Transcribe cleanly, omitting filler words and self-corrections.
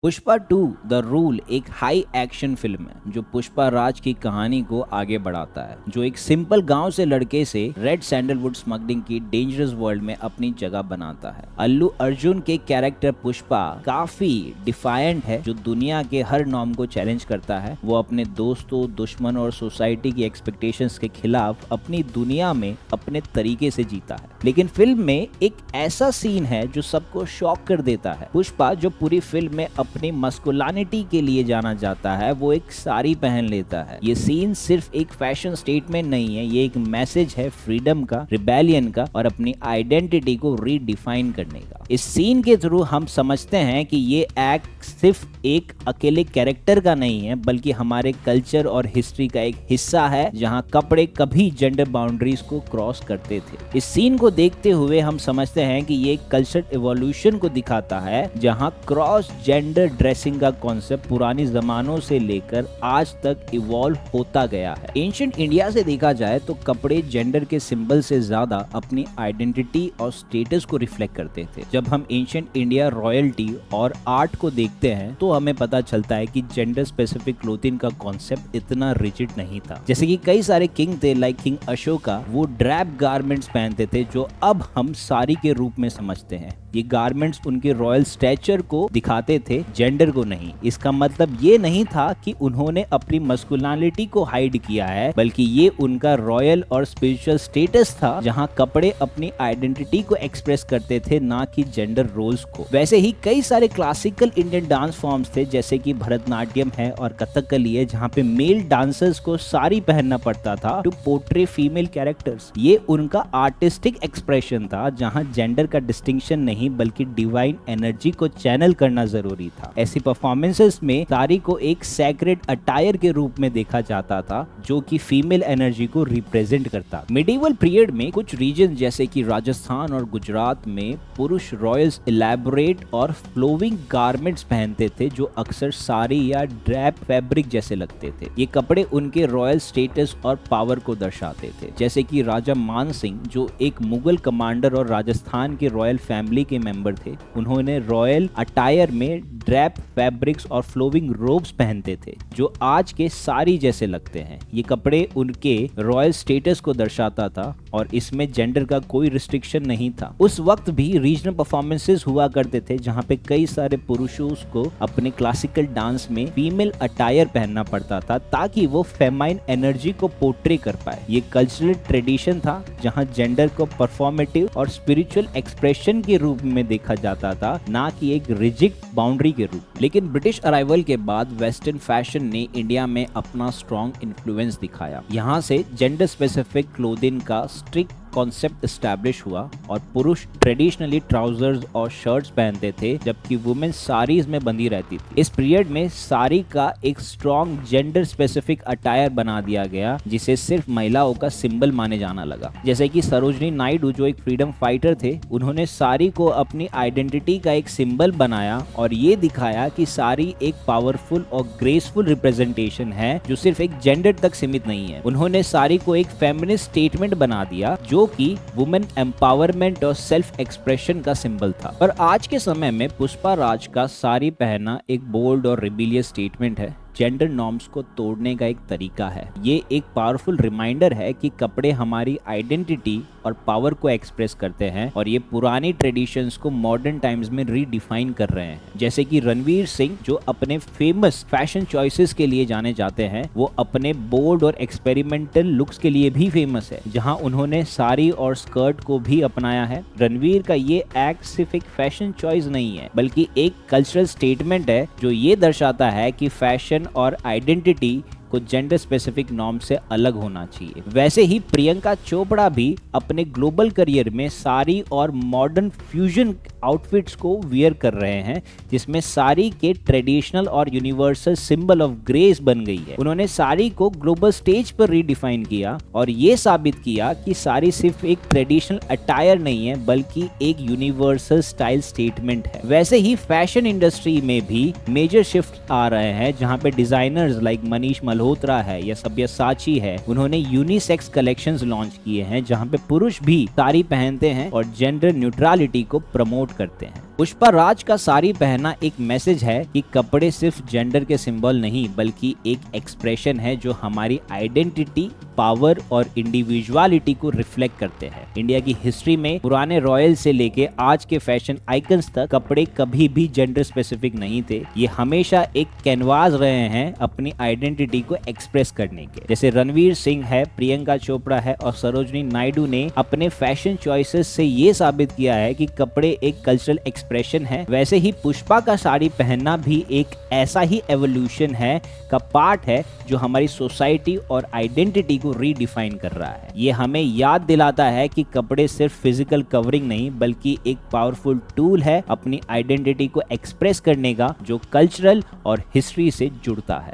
Pushpa 2 the rule एक high action film है जो पुष्पा राज की कहानी को आगे बढ़ाता है, जो एक सिंपल गांव से लड़के से रेड सैंडलवुड स्मगलिंग की डेंजरस वर्ल्ड में अपनी जगह बनाता है। अल्लू अर्जुन के कैरेक्टर पुष्पा काफी डिफायंट है, जो दुनिया के हर नॉर्म को चैलेंज करता है। वो अपने दोस्तों, दुश्मन और सोसाइटी की एक्सपेक्टेशंस के खिलाफ अपनी दुनिया में अपने तरीके से जीता है। लेकिन फिल्म में एक ऐसा सीन है जो सबको शॉक कर देता है। पुष्पा, जो पूरी फिल्म में अपनी मस्कुलिनिटी के लिए जाना जाता है, वो एक साड़ी पहन लेता है। ये सीन सिर्फ एक फैशन स्टेटमेंट नहीं है, ये एक मैसेज है फ्रीडम का, रिबेलियन का और अपनी आइडेंटिटी को रीडिफाइन करने का। इस सीन के थ्रू हम समझते हैं कि ये एक्ट सिर्फ एक अकेले कैरेक्टर का नहीं है, बल्कि हमारे कल्चर और हिस्ट्री का एक हिस्सा है, जहां कपड़े कभी जेंडर बाउंड्रीज को क्रॉस करते थे। इस सीन को देखते हुए हम समझते हैं कि ये कल्चर इवोल्यूशन को दिखाता है, जहां क्रॉस जेंडर ड्रेसिंग का कॉन्सेप्ट पुरानी जमानों से लेकर आज तक इवॉल्व होता गया है। एंशिएंट इंडिया से देखा जाए तो कपड़े जेंडर के सिंबल से ज्यादा अपनी आइडेंटिटी और स्टेटस को रिफ्लेक्ट करते थे। जब हम एंशिएंट इंडिया रॉयल्टी और आर्ट को देखते हैं तो हमें पता चलता है कि जेंडर स्पेसिफिक क्लोथिंग का कॉन्सेप्ट इतना रिजिड नहीं था। जैसे कि कई सारे किंग थे, लाइक किंग अशोका, वो ड्रैप गारमेंट्स पहनते थे, जो अब हम साड़ी के रूप में समझते हैं। ये गारमेंट्स उनके रॉयल स्टैचर को दिखाते थे, जेंडर को नहीं। इसका मतलब ये नहीं था कि उन्होंने अपनी मस्कुलिनिटी को हाइड किया है, बल्कि ये उनका रॉयल और स्पिरिचुअल स्टेटस था, जहां कपड़े अपनी आइडेंटिटी को एक्सप्रेस करते थे, ना कि जेंडर रोल्स को। वैसे ही कई सारे क्लासिकल इंडियन डांस फॉर्म्स थे, जैसे कि भरतनाट्यम है और कथकली है, जहां पे मेल डांसर्स को साड़ी पहनना पड़ता था टू पोर्ट्रे फीमेल कैरेक्टर्स। ये उनका आर्टिस्टिक एक्सप्रेशन था, जहां जेंडर का डिस्टिंक्शन नहीं बल्कि डिवाइन एनर्जी को चैनल करना जरूरी था। ऐसी परफॉर्मेंसेस में साड़ी को एक सैक्रेड अटायर के रूप में देखा जाता था, जो कि फीमेल एनर्जी को रिप्रेजेंट करता। मिडिवल पीरियड में कुछ रीजन जैसे कि राजस्थान और गुजरात में पुरुष रॉयल्स इलैबोरेट और फ्लोविंग गारमेंट्स पहनते थे, जो अक्सर साड़ी या ड्रैप फैब्रिक जैसे लगते थे। ये कपड़े उनके रॉयल स्टेटस और पावर को दर्शाते थे। जैसे कि राजा मान सिंह, जो एक मुगल कमांडर और राजस्थान के रॉयल फैमिली के मेंबर थे, उन्होंने रॉयल अटायर में ड्रैप फैब्रिक्स और फ्लोविंग रोब्स पहनते थे, जो आज के साड़ी जैसे लगते हैं। ये कपड़े उनके रॉयल स्टेटस को दर्शाता था और इसमें जेंडर का कोई रिस्ट्रिक्शन नहीं था। उस वक्त भी रीजनल परफॉर्मेंसेस हुआ करते थे, जहां पे कई सारे पुरुषों को अपने क्लासिकल डांस में फीमेल अटायर पहनना पड़ता था, ताकि वो फेमाइन एनर्जी को पोर्ट्रे कर पाए। ये कल्चरल ट्रेडिशन था, जहां जेंडर को परफॉर्मेटिव और स्पिरिचुअल एक्सप्रेशन के रूप में देखा जाता था, ना कि एक रिजिड बाउंड्री के रूप। लेकिन ब्रिटिश अराइवल के बाद वेस्टर्न फैशन ने इंडिया में अपना स्ट्रॉन्ग इन्फ्लुएंस दिखाया। यहाँ से जेंडर स्पेसिफिक क्लोथिंग का स्ट्रिक्ट कॉन्सेप्ट एस्टैब्लिश हुआ और पुरुष ट्रेडिशनली ट्राउजर्स और शर्ट्स पहनते थे, जबकि वुमेन साड़ीज में बंधी रहती थी। इस पीरियड में साड़ी का एक स्ट्रॉन्ग जेंडर स्पेसिफिक अटायर बना दिया गया, जिसे सिर्फ महिलाओं का सिंबल माने जाना लगा। जैसे कि सरोजनी नायडू, जो एक फ्रीडम फाइटर थे, उन्होंने साड़ी को अपनी आइडेंटिटी का एक सिंबल बनाया और ये दिखाया कि साड़ी एक पावरफुल और ग्रेसफुल रिप्रेजेंटेशन है, जो सिर्फ एक जेंडर तक सीमित नहीं है। उन्होंने साड़ी को एक फेमिनिस्ट स्टेटमेंट बना दिया, जो कि वुमेन एम्पावरमेंट और सेल्फ एक्सप्रेशन का सिंबल था। पर आज के समय में पुष्पा राज का साड़ी पहनना एक बोल्ड और रिबेलियस स्टेटमेंट है, जेंडर नॉर्म्स को तोड़ने का एक तरीका है। ये एक पावरफुल रिमाइंडर है कि कपड़े हमारी आइडेंटिटी और पावर को एक्सप्रेस करते हैं, और ये पुरानी ट्रेडिशंस को मॉडर्न टाइम्स में रीडिफाइन कर रहे हैं। जैसे कि रणवीर सिंह, जो अपने फेमस फैशन चॉइसेस के लिए जाने जाते हैं, वो अपने बोल्ड और एक्सपेरिमेंटल लुक्स के लिए भी फेमस है, जहां उन्होंने साड़ी और स्कर्ट को भी अपनाया है। रणवीर का ये एक्ट सिर्फ एक फैशन चॉइस नहीं है, बल्कि एक कल्चरल स्टेटमेंट है, जो ये दर्शाता है कि फैशन और आइडेंटिटी को जेंडर स्पेसिफिक नॉर्म से अलग होना चाहिए। वैसे ही प्रियंका चोपड़ा भी अपने ग्लोबल करियर में साड़ी और मॉडर्न फ्यूजन आउटफिट्स को वियर कर रहे हैं, जिसमें साड़ी के ट्रेडिशनल और यूनिवर्सल सिंबल ऑफ ग्रेस बन गई है। उन्होंने साड़ी को ग्लोबल स्टेज पर रीडिफाइन किया और ये साबित किया कि साड़ी सिर्फ एक ट्रेडिशनल अटायर नहीं है, बल्कि एक यूनिवर्सल स्टाइल स्टेटमेंट है। वैसे ही फैशन इंडस्ट्री में भी मेजर शिफ्ट आ रहे हैं, जहां पे डिजाइनर्स लाइक मनीष मल्होत्रा मल्होत्रा है या सब्यसाची है, उन्होंने यूनिसेक्स कलेक्शंस लॉन्च किए हैं जहां पे पुरुष भी साड़ी पहनते हैं और जेंडर न्यूट्रलिटी को प्रमोट करते हैं। पुष्पा राज का साड़ी पहनना एक मैसेज है कि कपड़े सिर्फ जेंडर के सिंबल नहीं बल्कि एक एक्सप्रेशन है जो हमारी आइडेंटिटी, पावर और इंडिविजुअलिटी को रिफ्लेक्ट करते हैं। इंडिया की हिस्ट्री में पुराने रॉयल से लेके आज के फैशन आइकन्स तक कपड़े कभी भी जेंडर स्पेसिफिक नहीं थे। ये हमेशा एक कैनवास रहे हैं अपनी आइडेंटिटी को एक्सप्रेस करने के। जैसे रणवीर सिंह है, प्रियंका चोपड़ा है और सरोजनी नायडू ने अपने फैशन चॉइसेस से ये साबित किया है कि कपड़े एक कल्चरल एक्सप्रेशन है, वैसे ही पुष्पा का साड़ी पहनना भी एक ऐसा ही एवोल्यूशन है का पार्ट है जो हमारी सोसाइटी और आइडेंटिटी को रीडिफाइन कर रहा है। ये हमें याद दिलाता है कि कपड़े सिर्फ फिजिकल कवरिंग नहीं बल्कि एक पावरफुल टूल है अपनी आइडेंटिटी को एक्सप्रेस करने का, जो कल्चरल और हिस्ट्री से जुड़ता है।